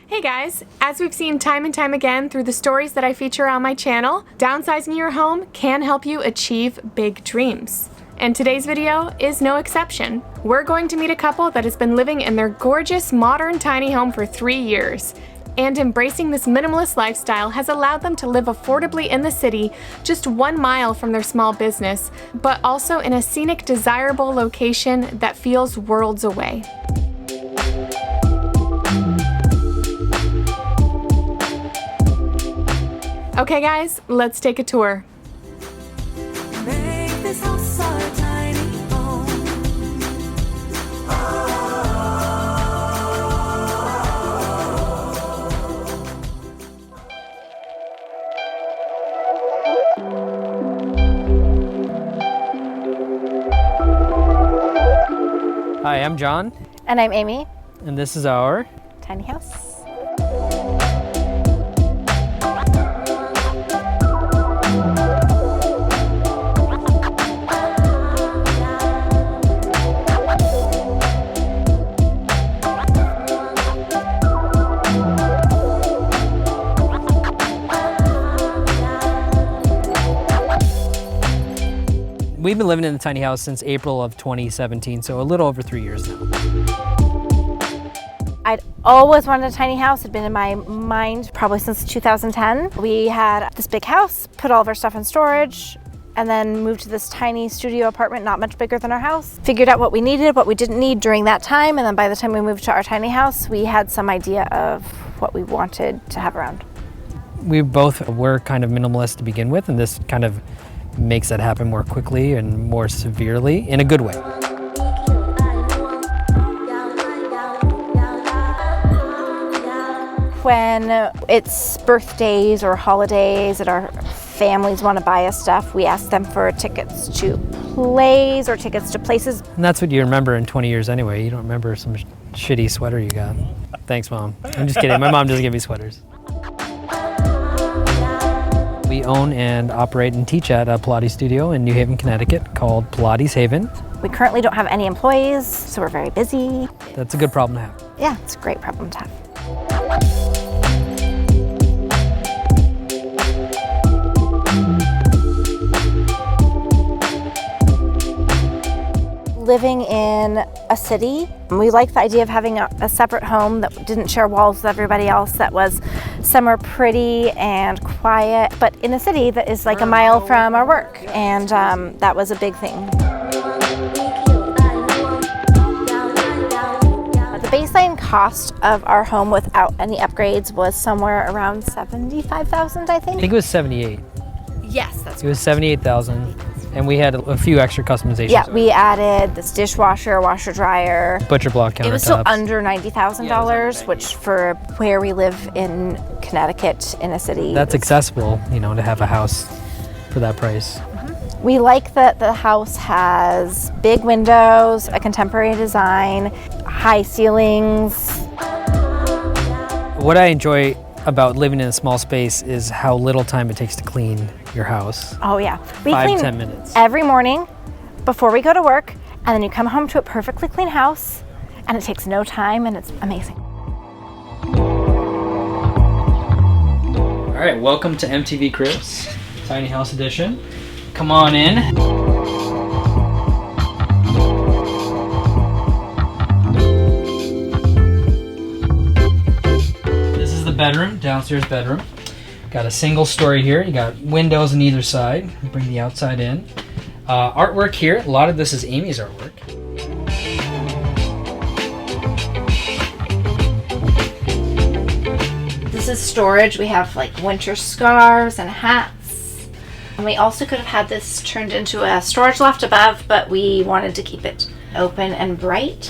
Hey guys, as we've seen time and time again through the stories that I feature on my channel, downsizing your home can help you achieve big dreams. And today's video is no exception. We're going to meet a couple that has been living in their gorgeous modern tiny home for 3 years. And embracing this minimalist lifestyle has allowed them to live affordably in the city, just 1 mile from their small business, but also in a scenic, desirable location that feels worlds away. Okay guys, let's take a tour. Make this house our tiny home. Hi, I'm John, And I'm Amy. and this is our Tiny house. We've been living in the tiny house since April of 2017, so a little over 3 years now. I'd always wanted a tiny house. It'd been in my mind probably since 2010. We had this big house, put all of our stuff in storage, and then moved to this tiny studio apartment, not much bigger than our house. Figured out what we needed, what we didn't need during that time, and then by the time we moved to our tiny house, we had some idea of what we wanted to have around. We both were kind of minimalist to begin with, and this kind of makes that happen more quickly and more severely in a good way. When it's birthdays or holidays and our families want to buy us stuff, we ask them for tickets to plays or tickets to places. And that's what you remember in 20 years anyway. You don't remember some shitty sweater you got. Thanks, Mom. I'm just kidding. My mom doesn't give me sweaters. We own and operate and teach at a Pilates studio in New Haven, Connecticut called Pilates Haven. We currently don't have any employees, so we're very busy. That's a good problem to have. Yeah, it's a great problem to have. Living in a city, we like the idea of having a separate home that didn't share walls with everybody else, that was somewhere pretty and quiet, but in a city that is like a mile from our work, and that was a big thing. The baseline cost of our home without any upgrades was somewhere around $75,000, I I think. think it was 78. Yes, that's It was 78,000, and we had a few extra customizations. Yeah, we added this dishwasher, washer dryer. Butcher block countertops. It was still under $90,000, which for where we live in Connecticut in a city. That's accessible, you know, to have a house for that price. We like that the house has big windows, a contemporary design, high ceilings. What I enjoy about living in a small space is how little time it takes to clean your house. Oh yeah, we 5 clean to 10 minutes. every morning before we go to work, and then you come home to a perfectly clean house, and it takes no time, and it's amazing. All right, welcome to MTV Cribs, Tiny House Edition. Come on in. This is the bedroom, downstairs bedroom. Got a single story here. You got windows on either side. You bring the outside in. Artwork here. A lot of this is Amy's artwork. This is storage. We have like winter scarves and hats. And we also could have had this turned into a storage loft above, but we wanted to keep it open and bright.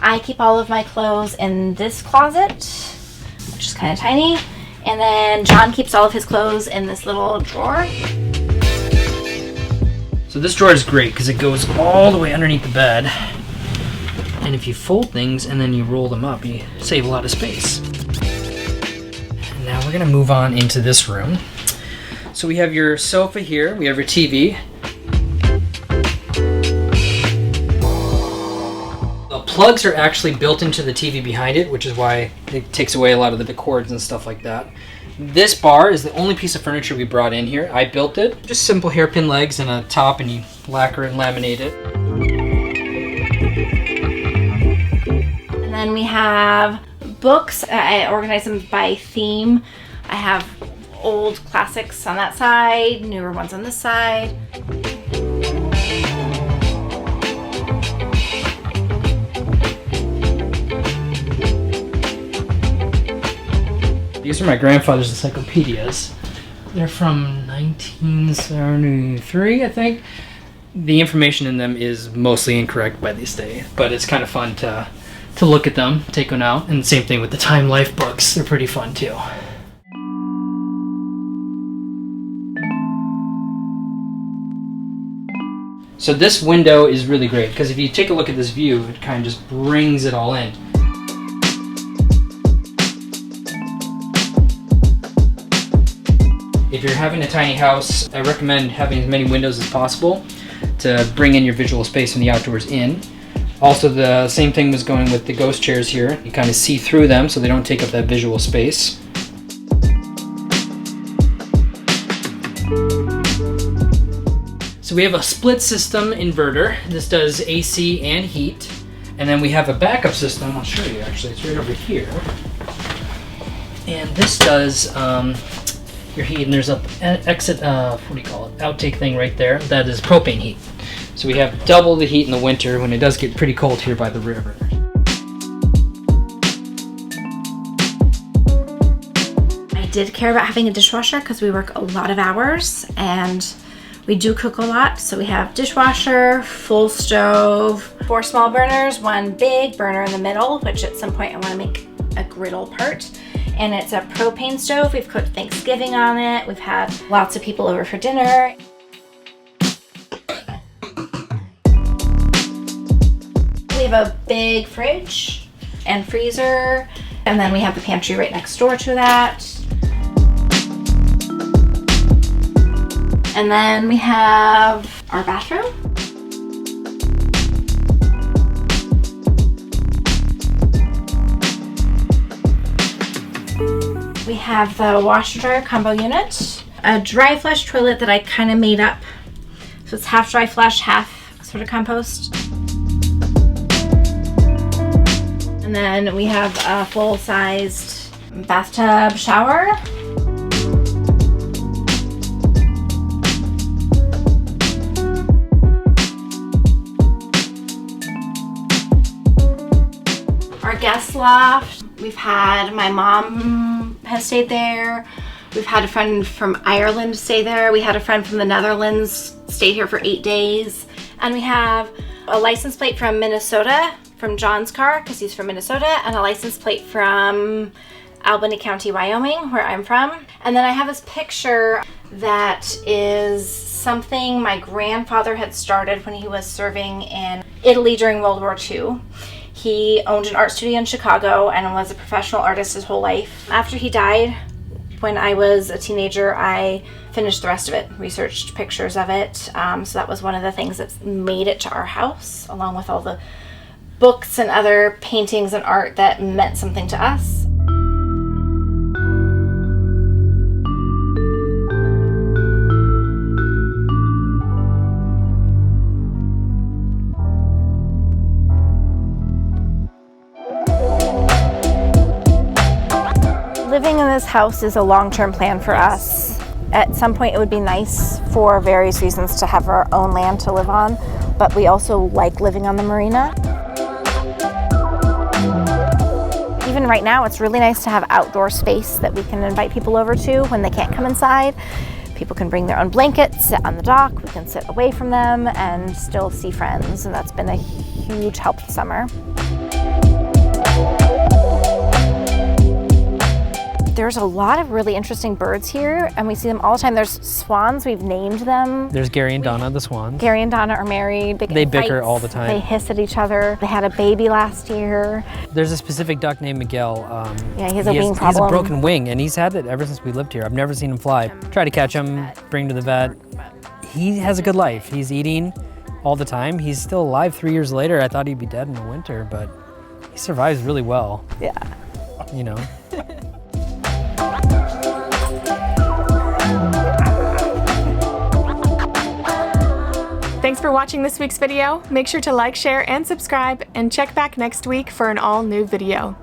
I keep all of my clothes in this closet, which is kind of tiny. And then John keeps all of his clothes in this little drawer. So this drawer is great because it goes all the way underneath the bed. And if you fold things and then you roll them up, you save a lot of space. And now we're gonna move on into this room. So we have your sofa here, we have your TV. plugs are actually built into the TV behind it, which is why it takes away a lot of the cords and stuff like that. This bar is the only piece of furniture we brought in here. I built it. Just simple hairpin legs and a top, and you lacquer and laminate it. And then we have books. I organize them by theme. I have old classics on that side, newer ones on this side. These are my grandfather's encyclopedias. They're from 1973, I think. The information in them is mostly incorrect by this day, but it's kind of fun to look at them, take one out. And same thing with the Time Life books. They're pretty fun too. So this window is really great because if you take a look at this view, it kind of just brings it all in. If you're having a tiny house, I recommend having as many windows as possible to bring in your visual space from the outdoors in. Also, the same thing was going with the ghost chairs here. You kind of see through them so they don't take up that visual space. So we have a split system inverter. This does AC and heat. And then we have a backup system. I'll show you actually, it's right over here. And this does your heat, and there's an exit, what do you call it, outtake thing right there. That is propane heat. So we have double the heat in the winter when it does get pretty cold here by the river. I did care about having a dishwasher because we work a lot of hours and we do cook a lot. So we have dishwasher, full stove, 4 small burners, 1 big burner in the middle, which at some point I want to make a griddle part. And it's a propane stove. We've cooked Thanksgiving on it. We've had lots of people over for dinner. We have a big fridge and freezer. And then we have the pantry right next door to that. And then we have our bathroom. We have the washer dryer combo unit, a dry flush toilet that I kind of made up. So it's half dry flush, half sort of compost. And then we have a full-sized bathtub shower. Our guest loft. We've had, my mom has stayed there. We've had a friend from Ireland stay there. We had a friend from the Netherlands stay here for 8 days. And we have a license plate from Minnesota, from John's car, because he's from Minnesota, and a license plate from Albany County, Wyoming, where I'm from. And then I have this picture that is something my grandfather had started when he was serving in Italy during World War II. He owned an art studio in Chicago and was a professional artist his whole life. After he died, when I was a teenager, I finished the rest of it, researched pictures of it. So that was one of the things that made it to our house, along with all the books and other paintings and art that meant something to us. Living in this house is a long-term plan for us. At some point it would be nice for various reasons to have our own land to live on, but we also like living on the marina. Even right now it's really nice to have outdoor space that we can invite people over to when they can't come inside. People can bring their own blankets, sit on the dock, we can sit away from them and still see friends, and that's been a huge help this summer. There's a lot of really interesting birds here, and we see them all the time. There's swans, we've named them. There's Gary and Donna, the swans. Gary and Donna are married. They bicker all the time. They hiss at each other. They had a baby last year. There's a specific duck named Miguel. Yeah, he has a wing problem. He has a broken wing, and he's had it ever since we lived here. I've never seen him fly. Try to catch him, bring him to the vet. He has a good life. He's eating, all the time. He's still alive 3 years later. I thought he'd be dead in the winter, but he survives really well. Yeah. You know. Thanks for watching this week's video. Make sure to like, share, and subscribe, and check back next week for an all-new video.